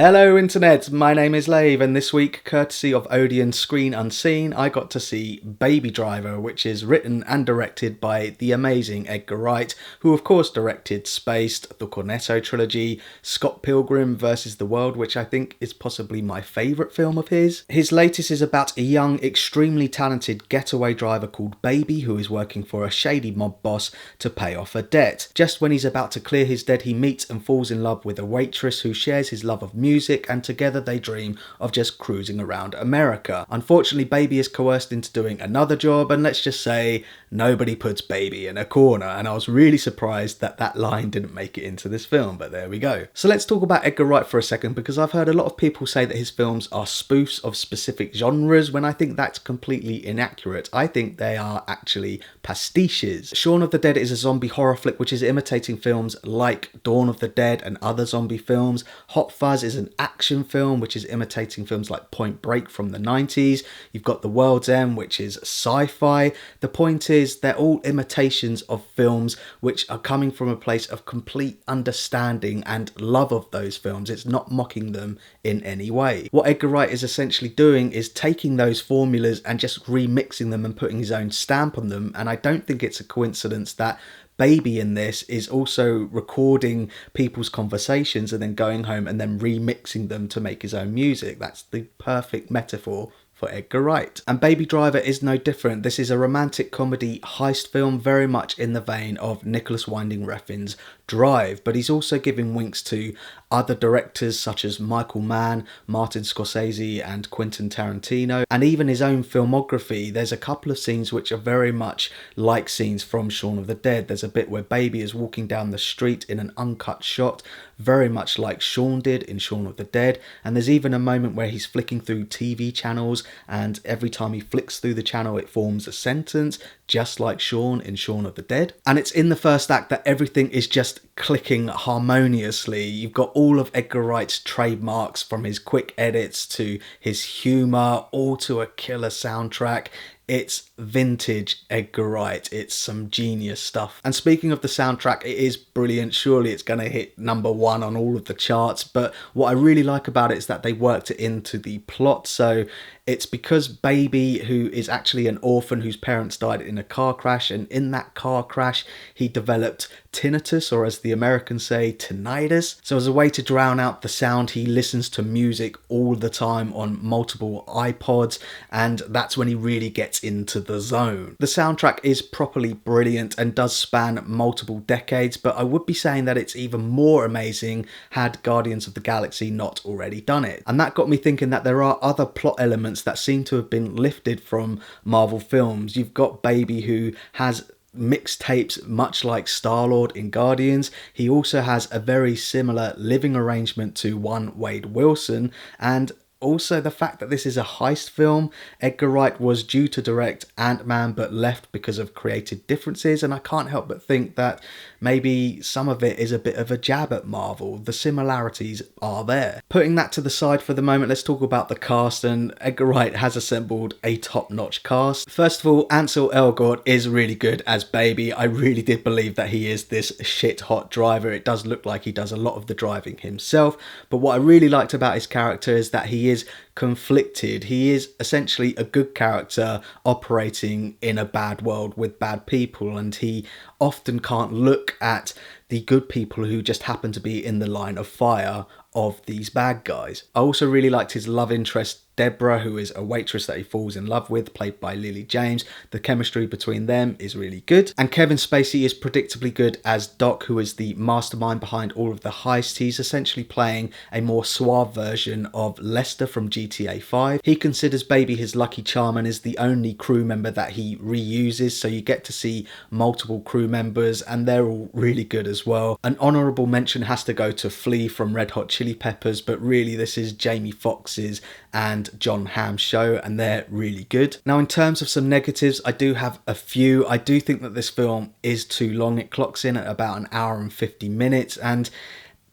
Hello Internet, my name is Lave, and this week, courtesy of Odeon Screen Unseen, I got to see Baby Driver, which is written and directed by the amazing Edgar Wright, who of course directed Spaced, the Cornetto trilogy, Scott Pilgrim vs. the World, which I think is possibly my favourite film of his. His latest is about a young, extremely talented getaway driver called Baby, who is working for a shady mob boss to pay off a debt. Just when he's about to clear his debt, he meets and falls in love with a waitress who shares his love of music, and together they dream of just cruising around America. Unfortunately, Baby is coerced into doing another job, and let's just say nobody puts Baby in a corner, and I was really surprised that that line didn't make it into this film, but there we go. So let's talk about Edgar Wright for a second, because I've heard a lot of people say that his films are spoofs of specific genres, when I think that's completely inaccurate. I think they are actually pastiches. Shaun of the Dead is a zombie horror flick which is imitating films like Dawn of the Dead and other zombie films. Hot Fuzz is an action film which is imitating films like Point Break from the 90s. You've got The World's End, which is sci-fi. The point is, they're all imitations of films which are coming from a place of complete understanding and love of those films. It's not mocking them in any way. What Edgar Wright is essentially doing is taking those formulas and just remixing them and putting his own stamp on them, and I don't think it's a coincidence that Baby in this is also recording people's conversations and then going home and then remixing them to make his own music. That's the perfect metaphor for Edgar Wright. And Baby Driver is no different. This is a romantic comedy heist film very much in the vein of Nicholas Winding Refn's Drive, but he's also giving winks to other directors such as Michael Mann, Martin Scorsese and Quentin Tarantino, and even his own filmography. There's a couple of scenes which are very much like scenes from Shaun of the Dead. There's a bit where Baby is walking down the street in an uncut shot, very much like Shaun did in Shaun of the Dead, and there's even a moment where he's flicking through TV channels, and every time he flicks through the channel it forms a sentence, just like Shaun in Shaun of the Dead. And it's in the first act that everything is just clicking harmoniously. You've got all of Edgar Wright's trademarks, from his quick edits to his humour, all to a killer soundtrack. It's vintage Edgar Wright. It's some genius stuff. And speaking of the soundtrack, it is brilliant. Surely it's going to hit #1 on all of the charts. But what I really like about it is that they worked it into the plot. So it's because Baby, who is actually an orphan whose parents died in a car crash, and in that car crash he developed tinnitus, or as the Americans say, tinnitus. So as a way to drown out the sound, he listens to music all the time on multiple iPods, and that's when he really gets into the zone. The soundtrack is properly brilliant and does span multiple decades, but I would be saying that it's even more amazing had Guardians of the Galaxy not already done it. And that got me thinking that there are other plot elements that seem to have been lifted from Marvel films. You've got Baby, who has mixtapes much like Star-Lord in Guardians. He also has a very similar living arrangement to one Wade Wilson, and also the fact that this is a heist film. Edgar Wright was due to direct Ant-Man but left because of creative differences, and I can't help but think that maybe some of it is a bit of a jab at Marvel. The similarities are there. Putting that to the side for the moment, let's talk about the cast, and Edgar Wright has assembled a top-notch cast. First of all, Ansel Elgort is really good as Baby. I really did believe that he is this shit-hot driver. It does look like he does a lot of the driving himself, but what I really liked about his character is that he is conflicted. He is essentially a good character operating in a bad world with bad people, and he often can't look at the good people who just happen to be in the line of fire of these bad guys. I also really liked his love interest Deborah, who is a waitress that he falls in love with, played by Lily James. The chemistry between them is really good. And Kevin Spacey is predictably good as Doc, who is the mastermind behind all of the heists. He's essentially playing a more suave version of Lester from GTA 5. He considers Baby his lucky charm and is the only crew member that he reuses, so you get to see multiple crew members and they're all really good as well. An honourable mention has to go to Flea from Red Hot Chili Peppers, but really this is Jamie Foxx's and John Hamm's show, and they're really good. Now, in terms of some negatives, I do have a few. I do think that this film is too long. It clocks in at about an hour and 50 minutes, and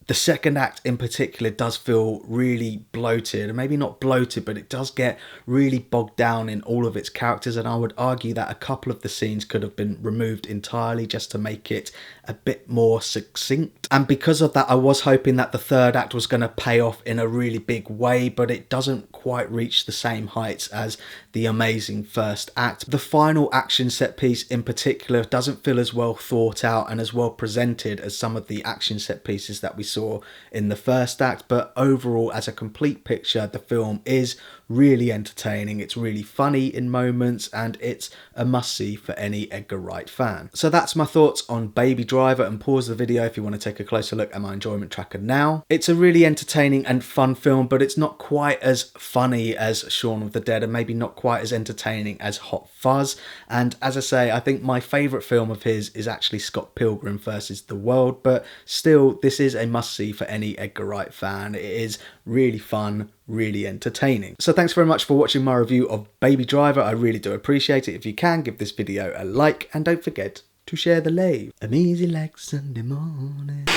The second act in particular does feel really bloated, and maybe not bloated, but it does get really bogged down in all of its characters, and I would argue that a couple of the scenes could have been removed entirely just to make it a bit more succinct. And because of that, I was hoping that the third act was going to pay off in a really big way, but it doesn't quite reach the same heights as the amazing first act. The final action set piece in particular doesn't feel as well thought out and as well presented as some of the action set pieces that we saw in the first act, but overall, as a complete picture, the film is really entertaining. It's really funny in moments, and it's a must-see for any Edgar Wright fan. So that's my thoughts on Baby Driver, and pause the video if you want to take a closer look at my enjoyment tracker now. It's a really entertaining and fun film, but it's not quite as funny as Shaun of the Dead, and maybe not quite as entertaining as Hot Fuzz. And as I say, I think my favourite film of his is actually Scott Pilgrim vs. the World, but still, this is a must-see for any Edgar Wright fan. It is really fun, really entertaining. So thanks very much for watching my review of Baby Driver. I really do appreciate it. If you can, give this video a like, and don't forget to share the Lave. I'm easy like Sunday morning.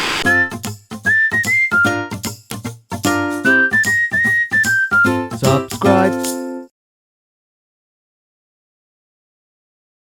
Subscribe.